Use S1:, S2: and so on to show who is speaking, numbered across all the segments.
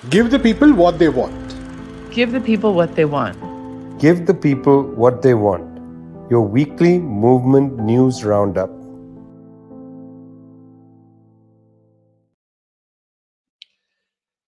S1: Give the people what they want.
S2: Give the people what they want.
S3: Give the people what they want. Your weekly movement news roundup.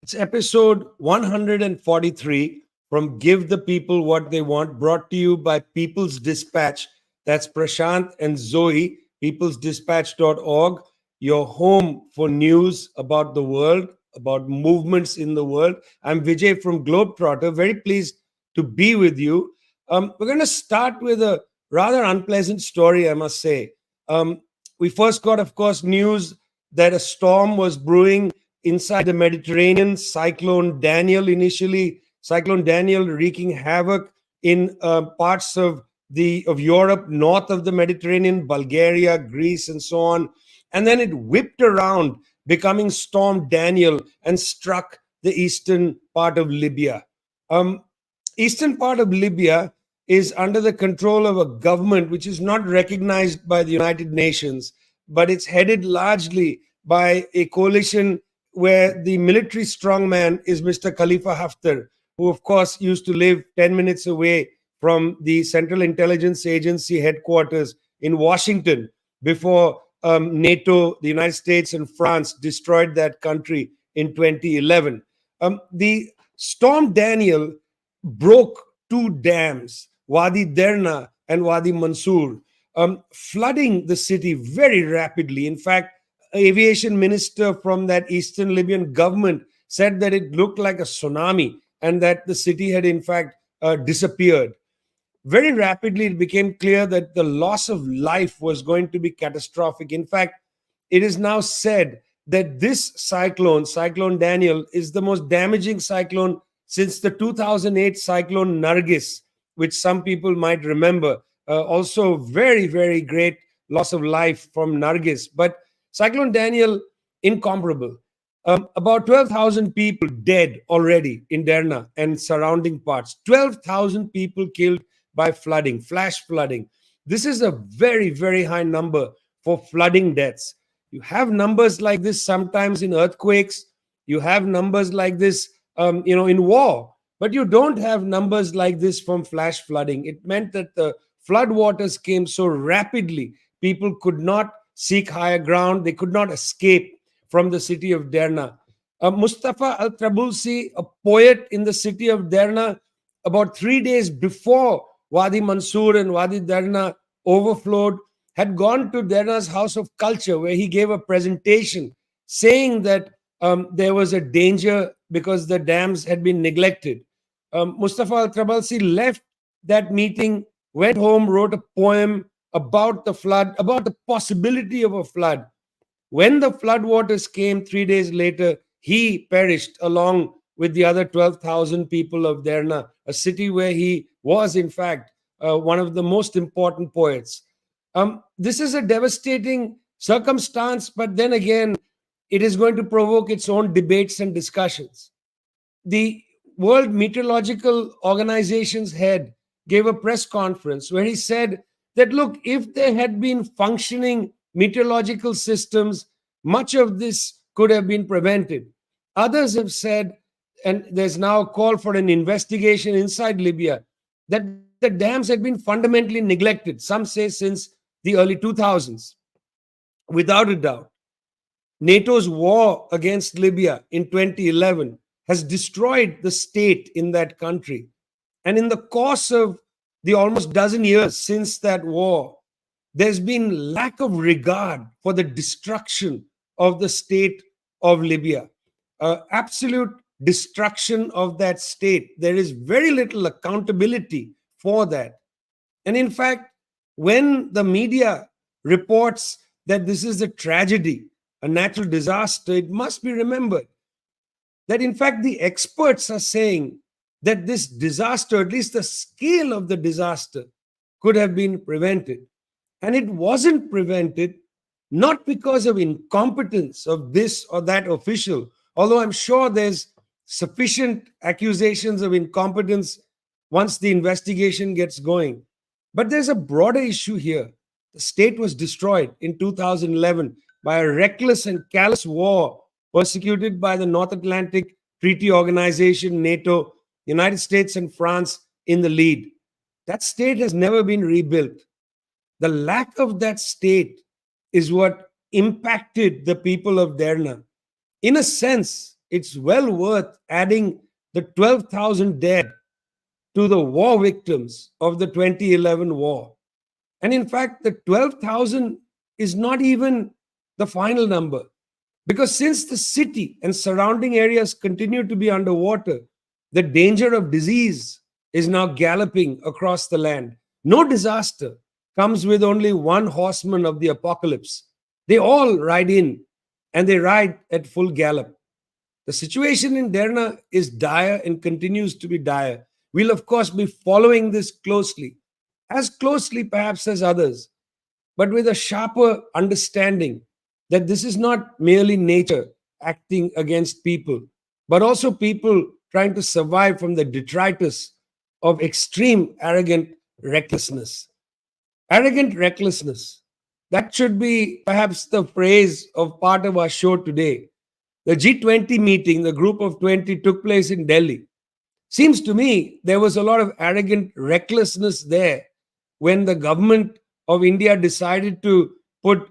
S3: It's episode 143 from Give the People What They Want, brought to you by People's Dispatch. That's Prashant and Zoe, peoplesdispatch.org, your home for news about the world, about movements in the world. I'm Vijay from Globetrotter, very pleased to be with you. We're going to start with a rather unpleasant story, I must say. We first got, of course, news that a storm was brewing inside the Mediterranean, Cyclone Daniel initially, Cyclone Daniel wreaking havoc in parts of Europe, north of the Mediterranean, Bulgaria, Greece, and so on. And then it whipped around, becoming Storm Daniel, and struck the eastern part of Libya. Eastern part of Libya is under the control of a government which is not recognized by the United Nations, but it's headed largely by a coalition where the military strongman is Mr. Khalifa Haftar, who, of course, used to live 10 minutes away from the Central Intelligence Agency headquarters in Washington before NATO, the United States, and France destroyed that country in 2011. The Storm Daniel broke two dams, Wadi Derna and Wadi Mansour, flooding the city very rapidly. In fact, aviation minister from that eastern Libyan government said that it looked like a tsunami and that the city had in fact disappeared. Very rapidly, it became clear that the loss of life was going to be catastrophic. In fact, it is now said that this cyclone, Cyclone Daniel, is the most damaging cyclone since the 2008 cyclone Nargis, which some people might remember. Also, very, very great loss of life from Nargis. But Cyclone Daniel, incomparable. About 12,000 people dead already in Derna and surrounding parts. 12,000 people killed by flooding, flash flooding. This is a very, very high number for flooding deaths. You have numbers like this sometimes in earthquakes. You have numbers like this, in war. But you don't have numbers like this from flash flooding. It meant that the flood waters came so rapidly, people could not seek higher ground. They could not escape from the city of Derna. Mustafa Al-Trabulsi, a poet in the city of Derna, about 3 days before Wadi Mansour and Wadi Derna overflowed, had gone to Derna's House of Culture, where he gave a presentation saying that there was a danger because the dams had been neglected. Mustafa Al-Trabulsi left that meeting, went home, wrote a poem about the flood, about the possibility of a flood. When the floodwaters came 3 days later, he perished along with the other 12,000 people of Derna, a city where he was, in fact, one of the most important poets. This is a devastating circumstance, but then again, it is going to provoke its own debates and discussions. The World Meteorological Organization's head gave a press conference where he said that, look, if there had been functioning meteorological systems, much of this could have been prevented. Others have said, and there's now a call for an investigation inside Libya, that the dams had been fundamentally neglected, some say since the early 2000s. Without a doubt, NATO's war against Libya in 2011 has destroyed the state in that country. And in the course of the almost dozen years since that war, there's been lack of regard for the destruction of the state of Libya. Absolute destruction of that state. There is very little accountability for that. And in fact, when the media reports that this is a tragedy, a natural disaster, it must be remembered that in fact the experts are saying that this disaster, at least the scale of the disaster, could have been prevented. And it wasn't prevented not because of incompetence of this or that official, although I'm sure there's sufficient accusations of incompetence once the investigation gets going. But there's a broader issue here. The state was destroyed in 2011 by a reckless and callous war persecuted by the North Atlantic treaty organization, NATO, United States and France in the lead. That state has never been rebuilt. The lack of that state is what impacted the people of Derna. In a sense, it's well worth adding the 12,000 dead to the war victims of the 2011 war. And in fact, the 12,000 is not even the final number. Because since the city and surrounding areas continue to be underwater, the danger of disease is now galloping across the land. No disaster comes with only one horseman of the apocalypse. They all ride in and they ride at full gallop. The situation in Derna is dire and continues to be dire. We'll, of course, be following this closely, as closely perhaps as others, but with a sharper understanding that this is not merely nature acting against people, but also people trying to survive from the detritus of extreme arrogant recklessness. Arrogant recklessness. That should be perhaps the phrase of part of our show today. The G20 meeting, the group of 20, took place in Delhi. Seems to me there was a lot of arrogant recklessness there when the government of India decided to put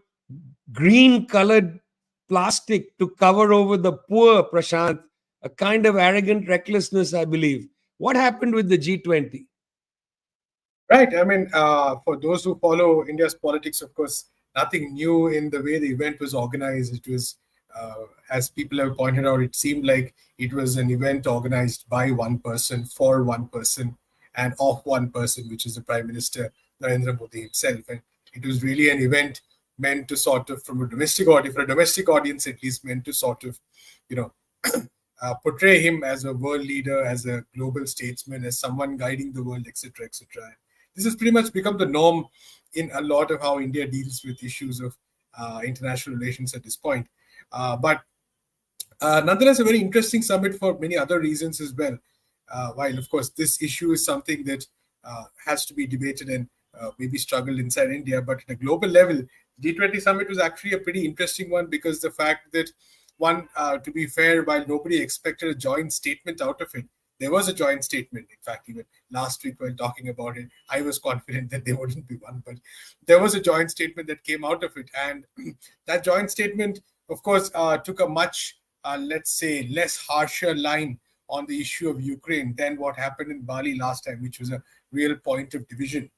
S3: green colored plastic to cover over the poor, Prashant, a kind of arrogant recklessness, I believe. What happened with the G20?
S1: Right. I mean, for those who follow India's politics, of course, nothing new in the way the event was organized. It was, as people have pointed out, it seemed like it was an event organized by one person, for one person, and of one person, which is the Prime Minister, Narendra Modi himself. And it was really an event meant to sort of, from a domestic audience, for a domestic audience at least, meant to sort of, you know, portray him as a world leader, as a global statesman, as someone guiding the world, etc., etc. This has pretty much become the norm in a lot of how India deals with issues of international relations at this point. But nonetheless, a very interesting summit for many other reasons as well. While, of course, this issue is something that has to be debated and maybe struggled inside India, but at a global level, the G20 summit was actually a pretty interesting one because the fact that to be fair, while nobody expected a joint statement out of it, there was a joint statement. In fact, even last week while talking about it, I was confident that there wouldn't be one, but there was a joint statement that came out of it. And that joint statement, of course, took a much, let's say, less harsher line on the issue of Ukraine than what happened in Bali last time, which was a real point of division.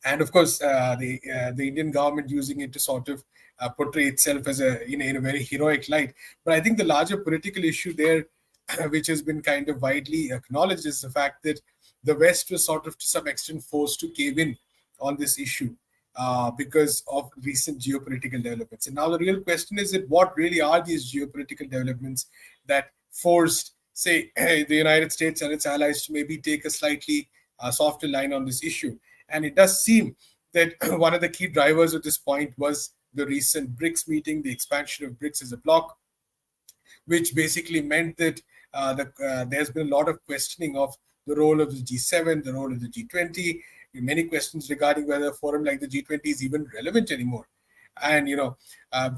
S1: And of course, the Indian government using it to sort of portray itself as in a very heroic light. But I think the larger political issue there, which has been kind of widely acknowledged, is the fact that the West was sort of to some extent forced to cave in on this issue because of recent geopolitical developments. And now the real question is that what really are these geopolitical developments that forced, say, the United States and its allies to maybe take a slightly softer line on this issue? And it does seem that one of the key drivers at this point was the recent BRICS meeting, the expansion of BRICS as a bloc, which basically meant that there's been a lot of questioning of the role of the G7, the role of the G20, many questions regarding whether a forum like the G20 is even relevant anymore. And,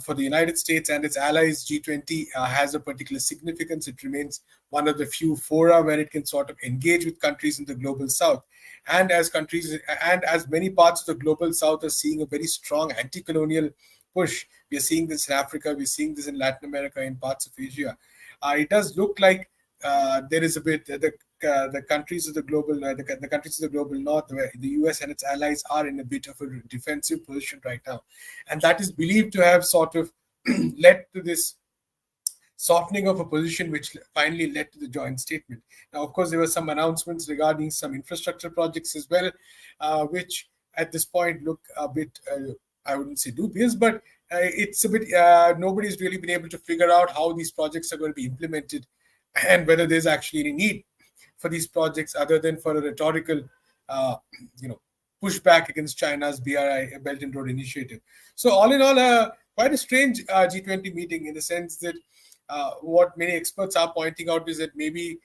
S1: for the United States and its allies, G20 has a particular significance. It remains one of the few fora where it can sort of engage with countries in the global south. And as many parts of the global south are seeing a very strong anti-colonial push. We are seeing this in Africa, we're seeing this in Latin America, in parts of Asia. It does look like there is a bit the countries of the global the countries of the global north, where the US and its allies are in a bit of a defensive position right now, and that is believed to have sort of led to this softening of a position, which finally led to the joint statement. Now, of course, there were some announcements regarding some infrastructure projects as well, which at this point look a bit, I wouldn't say dubious, but it's a bit, nobody's really been able to figure out how these projects are going to be implemented and whether there's actually any need for these projects other than for a rhetorical, pushback against China's BRI, Belt and Road Initiative. So all in all, quite a strange G20 meeting, in the sense that what many experts are pointing out is that maybe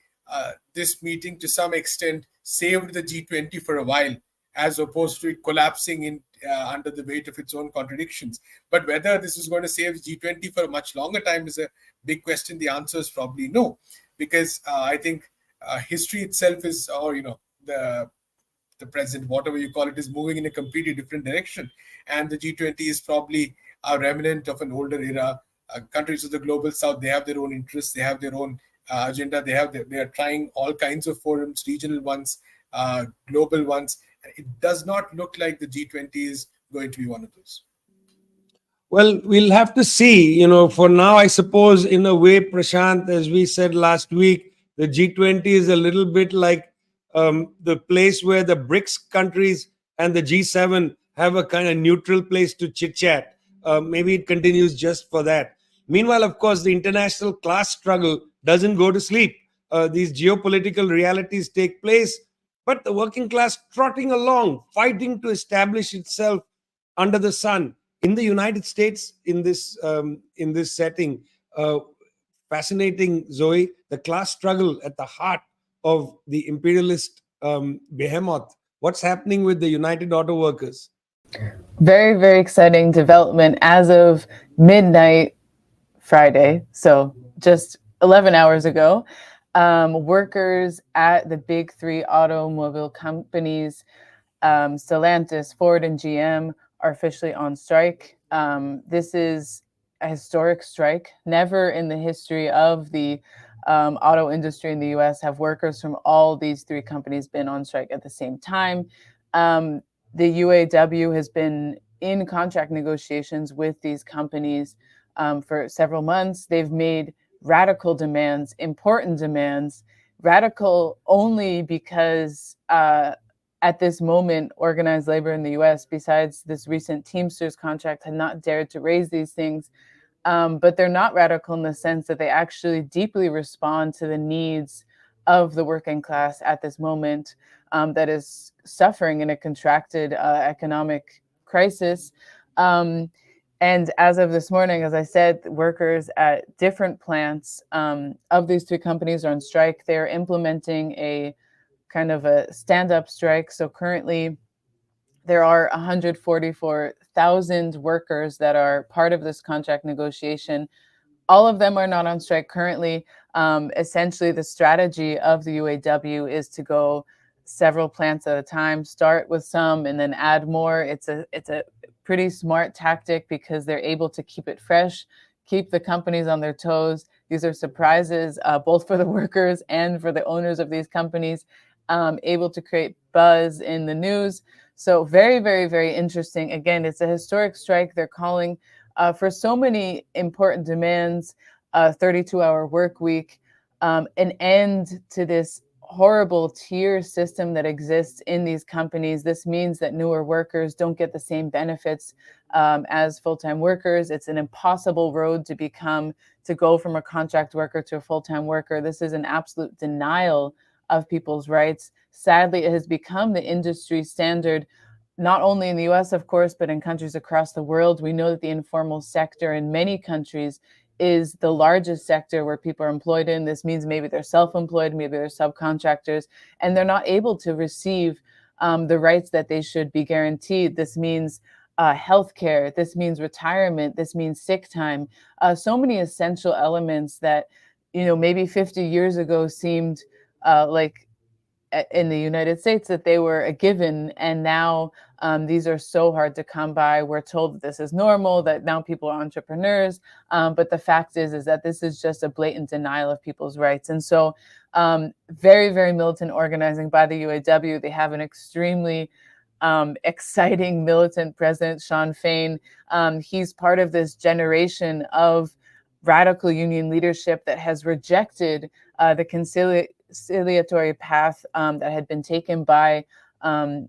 S1: this meeting to some extent saved the G20 for a while, as opposed to it collapsing in under the weight of its own contradictions. But whether this is going to save G20 for a much longer time is a big question. The answer is probably no, because I think history itself is, or the present, whatever you call it, is moving in a completely different direction. And the G20 is probably a remnant of an older era. Countries of the global south, they have their own interests, they have their own agenda, they are trying all kinds of forums, regional ones, global ones. It does not look like the G20 is going to be one of those.
S3: Well, we'll have to see. For now, I suppose, in a way, Prashant, as we said last week, the G20 is a little bit like the place where the BRICS countries and the G7 have a kind of neutral place to chit chat. Maybe it continues just for that. Meanwhile, of course, the international class struggle doesn't go to sleep. These geopolitical realities take place, but the working class trotting along, fighting to establish itself under the sun. In the United States, in this setting, fascinating, Zoe, the class struggle at the heart of the imperialist behemoth. What's happening with the United Auto Workers?
S2: Very, very exciting development as of midnight Friday, so just 11 hours ago. Workers at the big three automobile companies, Stellantis, Ford, and GM, are officially on strike. This is a historic strike. Never in the history of the auto industry in the US have workers from all these three companies been on strike at the same time. The UAW has been in contract negotiations with these companies for several months. They've made radical demands, important demands, radical only because at this moment, organized labor in the US, besides this recent Teamsters contract, had not dared to raise these things. But they're not radical in the sense that they actually deeply respond to the needs of the working class at this moment that is suffering in a contracted economic crisis. And as of this morning, as I said, workers at different plants of these three companies are on strike. They're implementing a kind of a stand-up strike. So currently, there are 144,000 workers that are part of this contract negotiation. All of them are not on strike currently. Essentially, the strategy of the UAW is to go several plants at a time, start with some and then add more. It's a pretty smart tactic because they're able to keep it fresh, keep the companies on their toes. These are surprises, both for the workers and for the owners of these companies, able to create buzz in the news. So very, very, very interesting. Again, it's a historic strike. They're calling for so many important demands, 32-hour work week, an end to this horrible tier system that exists in these companies. This means that newer workers don't get the same benefits as full-time workers. It's an impossible road to go from a contract worker to a full-time worker. This is an absolute denial of people's rights. Sadly, it has become the industry standard, not only in the US, of course, but in countries across the world. We know that the informal sector in many countries is the largest sector where people are employed in. This means maybe they're self-employed, maybe they're subcontractors, and they're not able to receive the rights that they should be guaranteed. This means healthcare, this means retirement, this means sick time, so many essential elements that, maybe 50 years ago seemed like in the United States that they were a given, and now these are so hard to come by. We're told that this is normal, that now people are entrepreneurs, but the fact is that this is just a blatant denial of people's rights. And so very, very militant organizing by the UAW. They have an extremely exciting militant president, Sean Fain. He's part of this generation of radical union leadership that has rejected the conciliatory path that had been taken by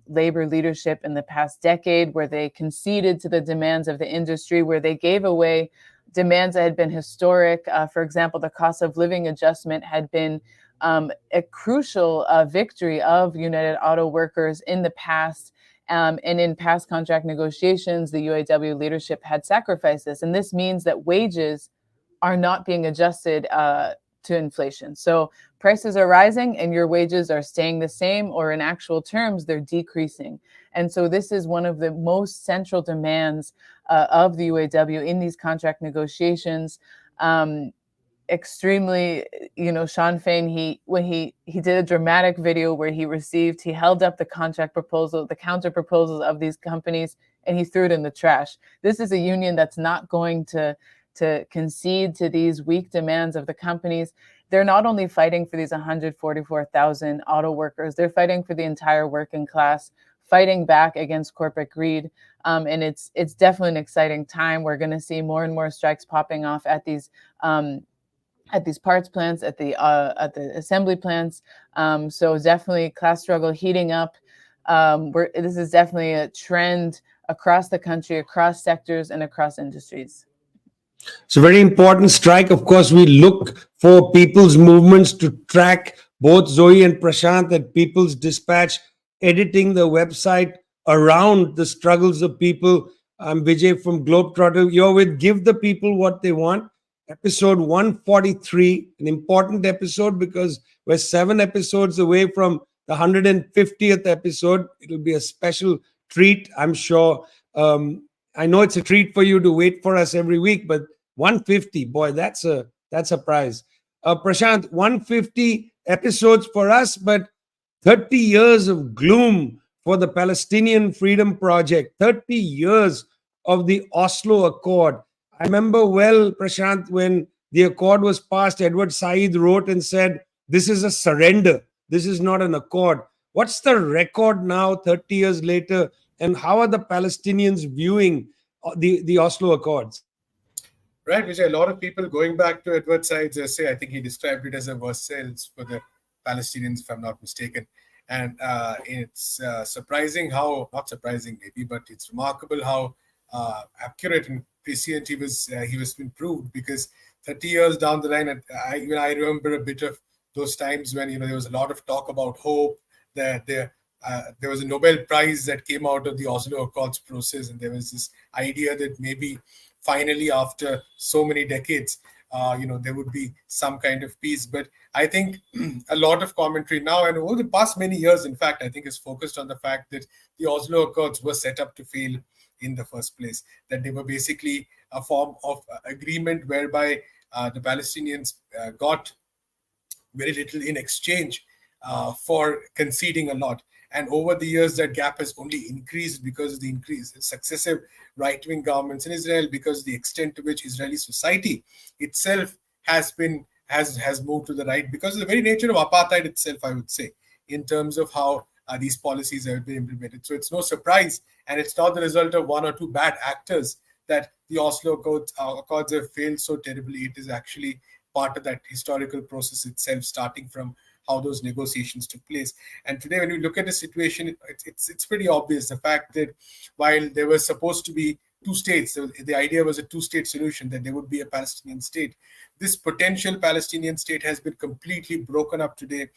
S2: labor leadership in the past decade, where they conceded to the demands of the industry, where they gave away demands that had been historic. For example, the cost of living adjustment had been a crucial victory of United Auto Workers in the past. And in past contract negotiations, the UAW leadership had sacrificed this. And this means that wages are not being adjusted to inflation. So prices are rising and your wages are staying the same, or in actual terms, they're decreasing. And so this is one of the most central demands of the UAW in these contract negotiations. Extremely, Sean Fain, when he did a dramatic video where he held up the contract proposal, the counter proposals of these companies, and he threw it in the trash. This is a union that's not going to concede to these weak demands of the companies. They're not only fighting for these 144,000 auto workers, they're fighting for the entire working class, fighting back against corporate greed. And it's definitely an exciting time. We're going to see more and more strikes popping off at these parts plants, at the assembly plants. So definitely class struggle heating up. This is definitely a trend across the country, across sectors, and across industries.
S3: It's a very important strike. Of course, we look for people's movements to track both Zoe and Prashant at People's Dispatch, editing the website around the struggles of people. I'm Vijay from Globetrotter. You're with Give the People What They Want, episode 143, an important episode because we're 7 episodes away from the 150th episode. It'll be a special treat, I'm sure. I know it's a treat for you to wait for us every week, but 150, boy, that's a prize. Prashant, 150 episodes for us, but 30 years of gloom for the Palestinian Freedom Project, 30 years of the Oslo Accord. I remember well, Prashant, when the accord was passed, Edward Said wrote and said, this is a surrender. This is not an accord. What's the record now, 30 years later? And how are the Palestinians viewing the Oslo Accords?
S1: Right, Vijay. A lot of people going back to Edward Said's essay, I think he described it as a Versailles for the Palestinians, if I'm not mistaken. And it's surprising how, not surprising maybe, but it's remarkable how accurate and prescient he was been proved, because 30 years down the line, I remember a bit of those times when there was a lot of talk about hope, that there was a Nobel Prize that came out of the Oslo Accords process, and there was this idea that maybe finally after so many decades, there would be some kind of peace. But I think a lot of commentary now and over the past many years, in fact, I think is focused on the fact that the Oslo Accords were set up to fail in the first place, that they were basically a form of agreement whereby the Palestinians got very little in exchange for conceding a lot. And over the years, that gap has only increased because of the successive right-wing governments in Israel, because of the extent to which Israeli society itself has moved to the right, because of the very nature of apartheid itself, I would say, in terms of how these policies have been implemented. So it's no surprise, and it's not the result of one or two bad actors that the Oslo Accords have failed so terribly. It is actually part of that historical process itself, starting from how those negotiations took place. And today, when you look at the situation, it's pretty obvious. The fact that while there was supposed to be two states, the idea was a two-state solution, that there would be a Palestinian state. This potential Palestinian state has been completely broken up today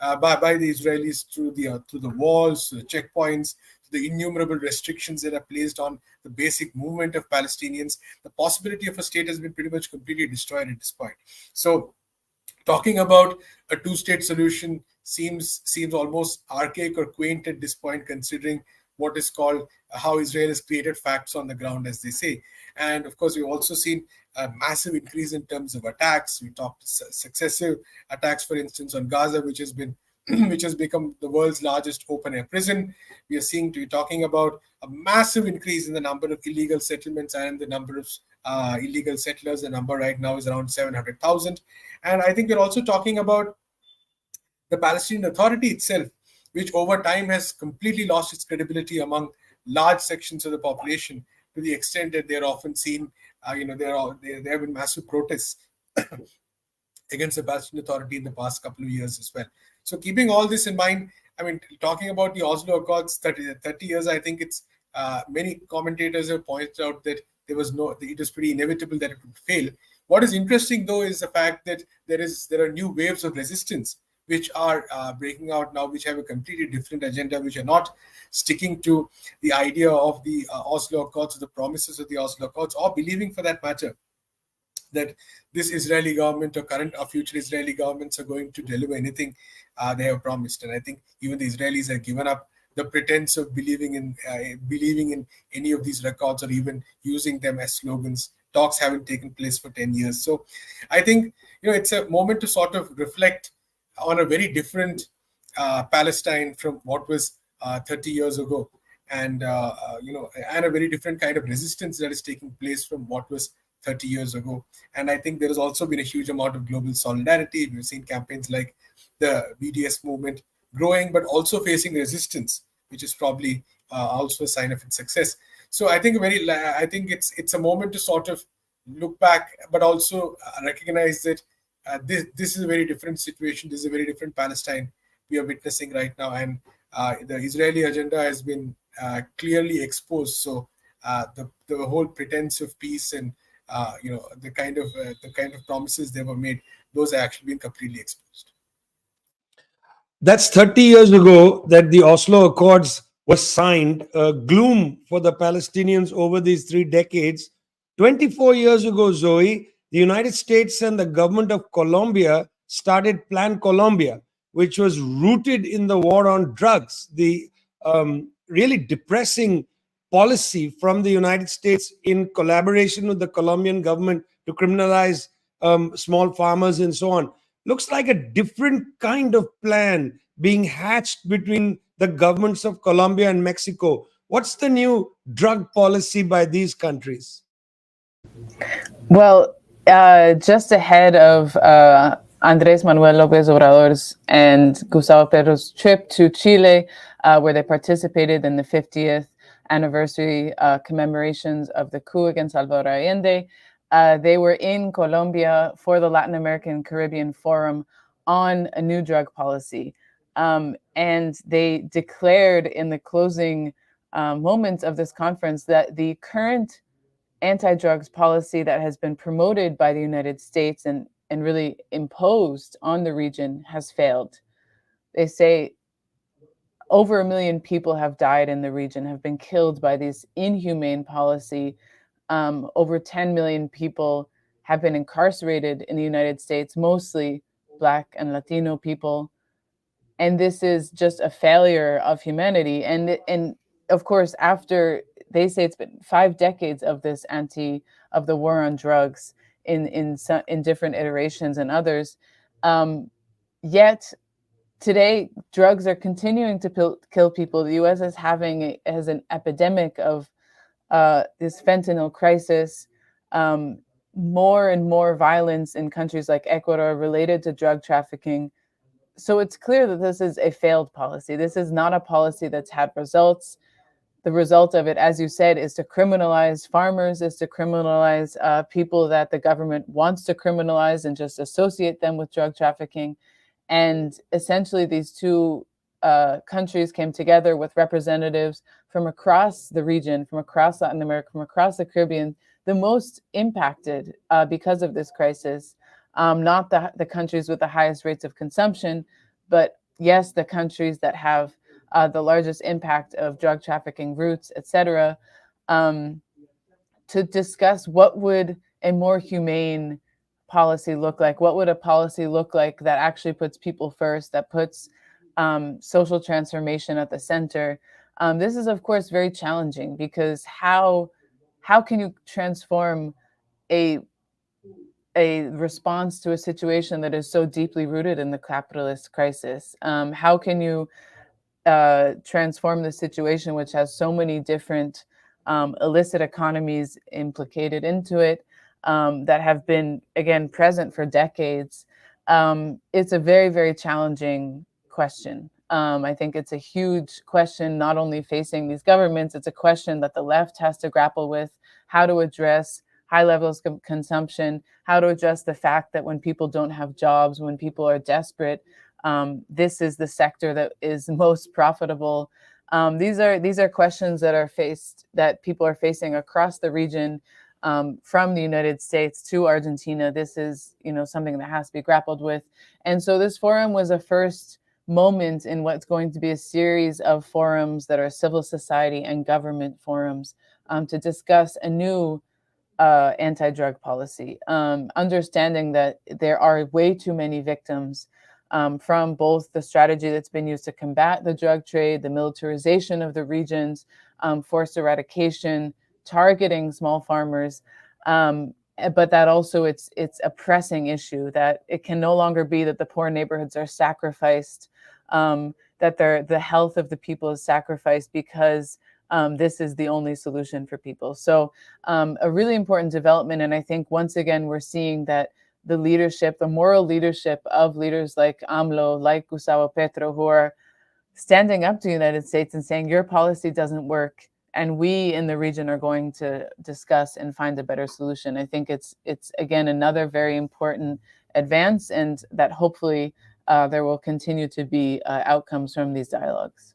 S1: by the Israelis through the walls, through the checkpoints, the innumerable restrictions that are placed on the basic movement of Palestinians. The possibility of a state has been pretty much completely destroyed at this point. So talking about a two-state solution seems almost archaic or quaint at this point, considering what is called how Israel has created facts on the ground, as they say. And of course, we've also seen a massive increase in terms of attacks. We talked successive attacks, for instance, on Gaza, which has become the world's largest open-air prison. We're talking about a massive increase in the number of illegal settlements and the number of illegal settlers. The number right now is around 700,000. And I think we're also talking about the Palestinian Authority itself, which over time has completely lost its credibility among large sections of the population, to the extent that they're often seen, there have been massive protests against the Palestinian Authority in the past couple of years as well. So keeping all this in mind, I mean, talking about the Oslo Accords, 30 years, I think it's many commentators have pointed out that it was pretty inevitable that it would fail. What is interesting, though, is the fact that there are new waves of resistance which are breaking out now, which have a completely different agenda, which are not sticking to the idea of the Oslo Accords, or the promises of the Oslo Accords, or believing, for that matter, that this Israeli government or current or future Israeli governments are going to deliver anything they have promised. And I think even the Israelis have given up the pretense of believing in any of these records or even using them as slogans. Talks haven't taken place for 10 years. So I think it's a moment to sort of reflect on a very different Palestine from what was 30 years ago, and and a very different kind of resistance that is taking place from what was 30 years ago. And I think there has also been a huge amount of global solidarity. We've seen campaigns like the BDS movement growing, but also facing resistance, which is probably also a sign of its success. So I think it's a moment to sort of look back, but also recognize that this is a very different situation. This is a very different Palestine we are witnessing right now, and the Israeli agenda has been clearly exposed. So the whole pretense of peace and the kind of promises they were made, those have actually been completely exposed.
S3: That's 30 years ago that the Oslo Accords was signed. Gloom for the Palestinians over these 3 decades. 24 years ago, Zoe, the United States and the government of Colombia started Plan Colombia, which was rooted in the war on drugs, the really depressing policy from the United States in collaboration with the Colombian government to criminalize small farmers and so on. Looks like a different kind of plan being hatched between the governments of Colombia and Mexico. What's the new drug policy by these countries?
S2: Well, just ahead of Andrés Manuel López Obrador's and Gustavo Petro's trip to Chile, where they participated in the 50th anniversary commemorations of the coup against Salvador Allende, they were in Colombia for the Latin American Caribbean Forum on a new drug policy. And they declared in the closing moments of this conference that the current anti-drugs policy that has been promoted by the United States and really imposed on the region has failed. They say over 1 million people have died in the region, have been killed by this inhumane policy. Over 10 million people have been incarcerated in the United States, mostly Black and Latino people. And this is just a failure of humanity. And of course, after they say it's been 5 decades of this of the war on drugs in different iterations and others, yet today drugs are continuing to kill people. The U.S. is has an epidemic of this fentanyl crisis, more and more violence in countries like Ecuador related to drug trafficking. So it's clear that this is a failed policy. This is not a policy that's had results. The result of it, as you said, is to criminalize farmers, is to criminalize people that the government wants to criminalize and just associate them with drug trafficking. And essentially, these two countries came together with representatives from across the region, from across Latin America, from across the Caribbean, the most impacted because of this crisis. Not the countries with the highest rates of consumption, but yes, the countries that have the largest impact of drug trafficking routes, et cetera, to discuss what would a more humane policy look like? What would a policy look like that actually puts people first, that puts social transformation at the center? This is, of course, very challenging because how can you transform a response to a situation that is so deeply rooted in the capitalist crisis? How can you transform the situation which has so many different illicit economies implicated into it that have been, again, present for decades? It's a very, very challenging question. I think it's a huge question, not only facing these governments, it's a question that the left has to grapple with, how to address high levels of consumption, how to address the fact that when people don't have jobs, when people are desperate, this is the sector that is most profitable. These are questions that people are facing across the region, from the United States to Argentina. This is something that has to be grappled with. And so this forum was a first moment in what's going to be a series of forums that are civil society and government forums to discuss a new anti-drug policy, understanding that there are way too many victims from both the strategy that's been used to combat the drug trade, the militarization of the regions, forced eradication, targeting small farmers, but that also it's a pressing issue, that it can no longer be that the poor neighborhoods are sacrificed, that the health of the people is sacrificed because this is the only solution for people. So a really important development. And I think once again, we're seeing that the leadership, the moral leadership of leaders like AMLO, like Gustavo Petro, who are standing up to the United States and saying, your policy doesn't work, and we in the region are going to discuss and find a better solution. I think it's again, another very important advance, and that hopefully there will continue to be outcomes from these dialogues.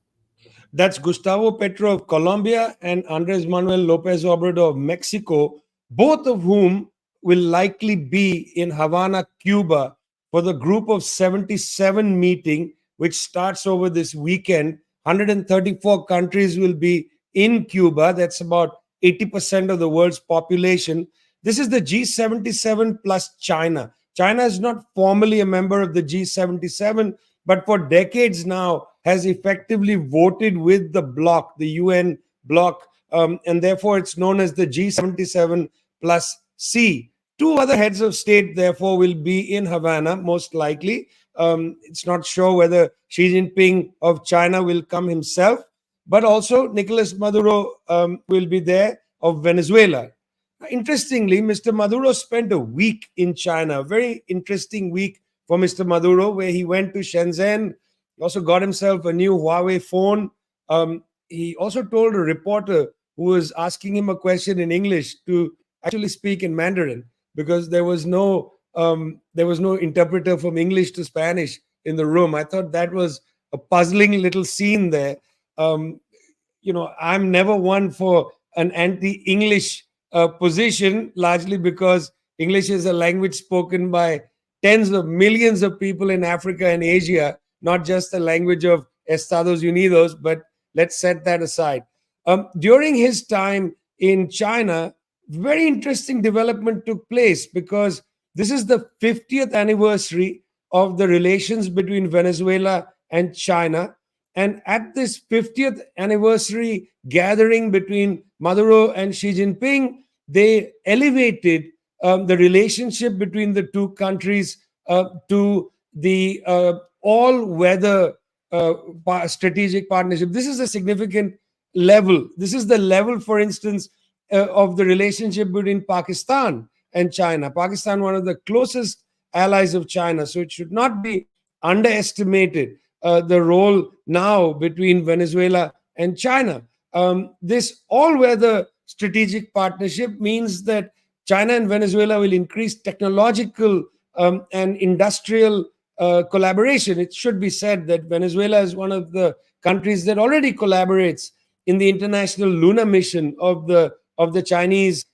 S3: That's Gustavo Petro of Colombia and Andres Manuel Lopez Obrador of Mexico, both of whom will likely be in Havana, Cuba, for the Group of 77 meeting, which starts over this weekend. 134 countries will be in Cuba. That's about 80% of the world's population. This is the G77 plus China. China is not formally a member of the G77, but for decades now has effectively voted with the bloc, the UN bloc, and therefore it's known as the G77 plus C. Two other heads of state, therefore, will be in Havana, most likely. It's not sure whether Xi Jinping of China will come himself, but also Nicolas Maduro will be there of Venezuela. Interestingly, Mr. Maduro spent a week in China, a very interesting week for Mr. Maduro, where he went to Shenzhen. He also got himself a new Huawei phone. He also told a reporter who was asking him a question in English to actually speak in Mandarin, because there was no interpreter from English to Spanish in the room. I thought that was a puzzling little scene there. I'm never one for an anti-English position, largely because English is a language spoken by tens of millions of people in Africa and Asia, not just the language of Estados Unidos, but let's set that aside. During his time in China, very interesting development took place, because this is the 50th anniversary of the relations between Venezuela and China. And at this 50th anniversary gathering between Maduro and Xi Jinping, they elevated the relationship between the two countries to the all-weather strategic partnership. This is a significant level. This is the level, for instance, of the relationship between Pakistan and China. Pakistan, one of the closest allies of China. So it should not be underestimated, the role now between Venezuela and China. This all-weather strategic partnership means that China and Venezuela will increase technological and industrial collaboration. It should be said that Venezuela is one of the countries that already collaborates in the international lunar mission of the Chinese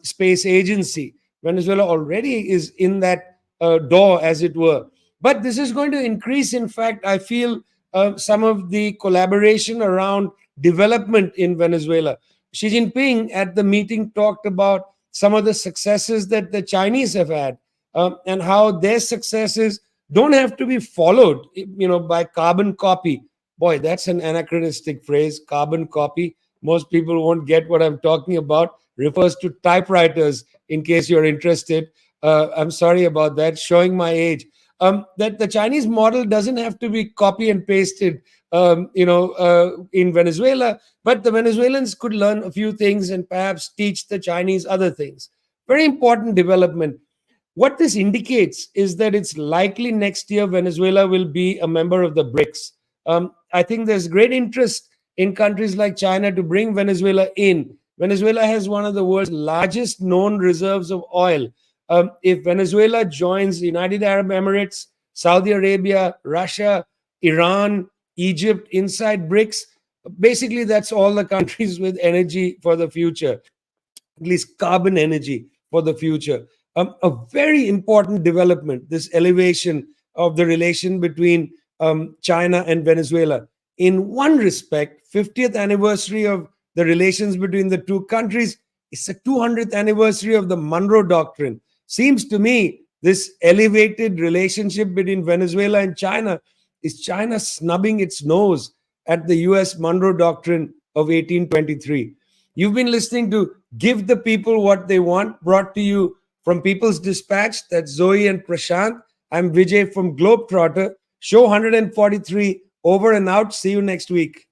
S3: space agency. Venezuela already is in that door, as it were. But this is going to increase, in fact, I feel, some of the collaboration around development in Venezuela. Xi Jinping at the meeting talked about some of the successes that the Chinese have had, and how their successes don't have to be followed, by carbon copy. Boy, that's an anachronistic phrase, carbon copy. Most people won't get what I'm talking about. Refers to typewriters, in case you're interested. I'm sorry about that, showing my age. That the Chinese model doesn't have to be copy and pasted, in Venezuela, but the Venezuelans could learn a few things and perhaps teach the Chinese other things. Very important development. What this indicates is that it's likely next year Venezuela will be a member of the BRICS. I think there's great interest in countries like China to bring Venezuela in. Venezuela has one of the world's largest known reserves of oil. If Venezuela joins the United Arab Emirates, Saudi Arabia, Russia, Iran, Egypt inside BRICS, basically that's all the countries with energy for the future, at least carbon energy for the future. A very important development, this elevation of the relation between China and Venezuela. In one respect, 50th anniversary of the relations between the two countries It's the 200th anniversary of the Monroe Doctrine. Seems to me this elevated relationship between Venezuela and China is China snubbing its nose at the US Monroe Doctrine of 1823. You've been listening to Give the People What They Want, brought to you from People's Dispatch. That's Zoe and Prashant. I'm Vijay from Globetrotter. Show 143 over and out. See you next week.